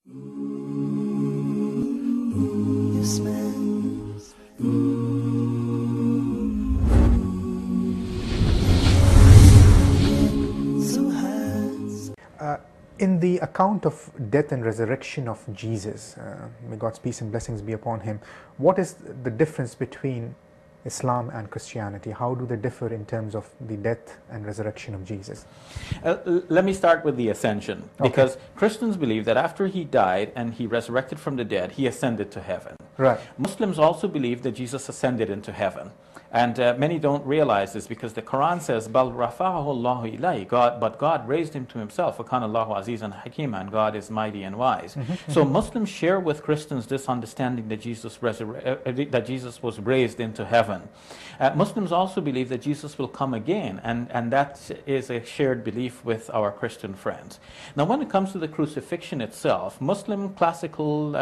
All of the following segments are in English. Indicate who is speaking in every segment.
Speaker 1: Yes, man.
Speaker 2: In the account of death and resurrection of Jesus, may God's peace and blessings be upon him, what is the difference between Islam and Christianity? How do they differ in terms of the death and resurrection of Jesus?
Speaker 3: Let me start with the Ascension, because Christians believe that after he died and he resurrected from the dead, he ascended to heaven.
Speaker 2: Right.
Speaker 3: Muslims also believe that Jesus ascended into heaven. And many don't realize this because the Quran says, "Bal rafa'ahu Allahu ilayhi," but God raised him to himself. وَكَانَ اللَّهُ عَزِيزًا حَكِيمًا, and God is mighty and wise. So Muslims share with Christians this understanding that Jesus was raised into heaven. Muslims also believe that Jesus will come again, and that is a shared belief with our Christian friends. Now, when it comes to the crucifixion itself, Muslim classical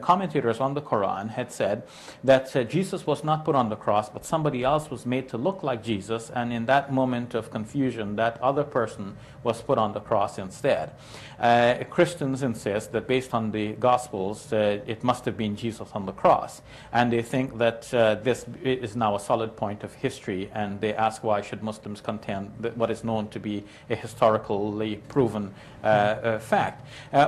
Speaker 3: commentators on the Quran had said that Jesus was not put on the cross, but somebody else was made to look like Jesus, and in that moment of confusion, that other person was put on the cross instead. Christians insist that based on the Gospels, it must have been Jesus on the cross, and they think that this is now a solid point of history, and they ask why should Muslims contend that what is known to be a historically proven fact.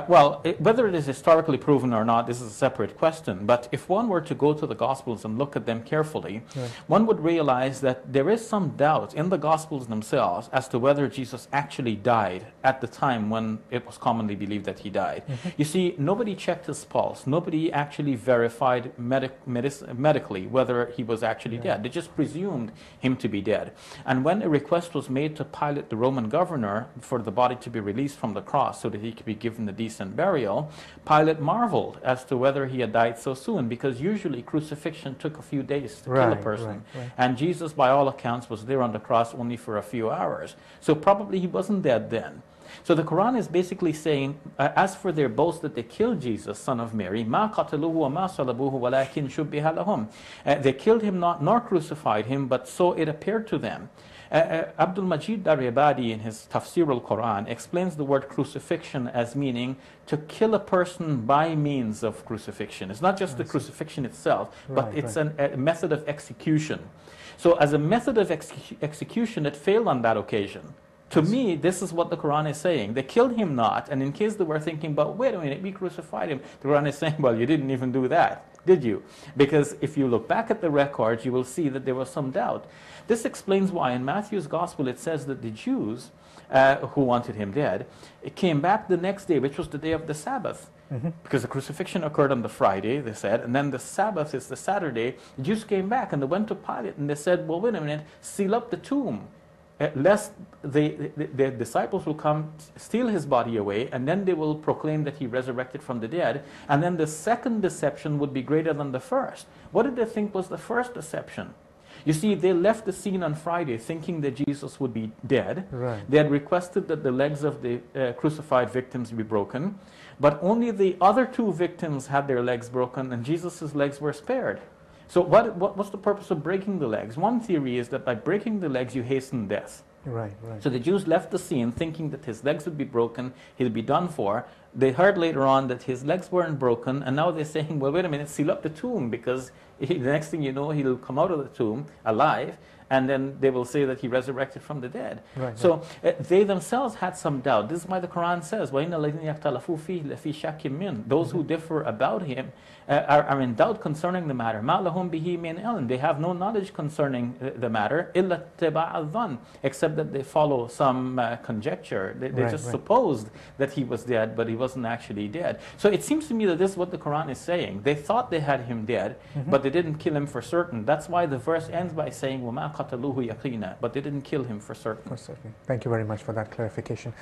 Speaker 3: Whether it is historically proven or not, this is a separate question, but if one were to go to the Gospels and look at them carefully, one would realize that there is some doubt in the Gospels themselves as to whether Jesus actually died at the time when it was commonly believed that he died. You see, nobody checked his pulse. Nobody actually verified medically whether he was actually dead. They just presumed him to be dead. And when a request was made to Pilate, the Roman governor, for the body to be released from the cross so that he could be given a decent burial, Pilate marveled as to whether he had died so soon, because usually crucifixion took a few days to kill a person. And Jesus, by all accounts, was there on the cross only for a few hours. So probably he wasn't dead then. So the Quran is basically saying, as for their boast that they killed Jesus, son of Mary, مَا قَتَلُوهُ وَمَا صَلَبُوهُ وَلَكِنْ شُبِّهَ لَهُمْ. They killed him not, nor crucified him, but so it appeared to them. Abdul Majid Daryabadi, in his Tafsir al-Quran, explains the word crucifixion as meaning to kill a person by means of crucifixion. It's not just the crucifixion itself, but it's a method of execution. So as a method of execution, it failed on that occasion. To me, this is what the Quran is saying. They killed him not, and in case they were thinking, but wait a minute, we crucified him, the Quran is saying, well, you didn't even do that, did you? Because if you look back at the records, you will see that there was some doubt. This explains why in Matthew's Gospel it says that the Jews who wanted him dead, it came back the next day, which was the day of the Sabbath. Because the crucifixion occurred on the Friday, they said, and then the Sabbath is the Saturday. The Jews came back and they went to Pilate and they said, well, wait a minute, seal up the tomb, lest the disciples will come, steal his body away, and then they will proclaim that he resurrected from the dead, and then the second deception would be greater than the first. What did they think was the first deception? You see, they left the scene on Friday thinking that Jesus would be dead. They had requested that the legs of the crucified victims be broken, but only the other two victims had their legs broken, and Jesus' legs were spared. So what's the purpose of breaking the legs? One theory is that by breaking the legs, you hasten death. So the Jews left the scene thinking that his legs would be broken, he'll be done for. They heard later on that his legs weren't broken, and now they're saying, well, wait a minute, seal up the tomb, because the next thing you know, he'll come out of the tomb alive, and then they will say that he resurrected from the dead. So they themselves had some doubt. This is why the Quran says, وَإِنَّ الَّذِينَ يَخْتَلَفُوا فِيهِ لَفِي شَكٍّ مِّنْهُ. Those who differ about him are in doubt concerning the matter. مَا لَهُمْ بِهِ مِنْ عِلْمٍ. They have no knowledge concerning the matter, إِلَّا اتِّبَاعَ الظَّنِّ, except that they follow some conjecture. They just supposed that he was dead, but he wasn't actually dead. So it seems to me that this is what the Quran is saying. They thought they had him dead, but they didn't kill him for certain. That's why the verse ends by saying, وَمَا قَتَلُوهُ يَقِينًا, but they didn't kill him for certain.
Speaker 2: Thank you very much for that clarification.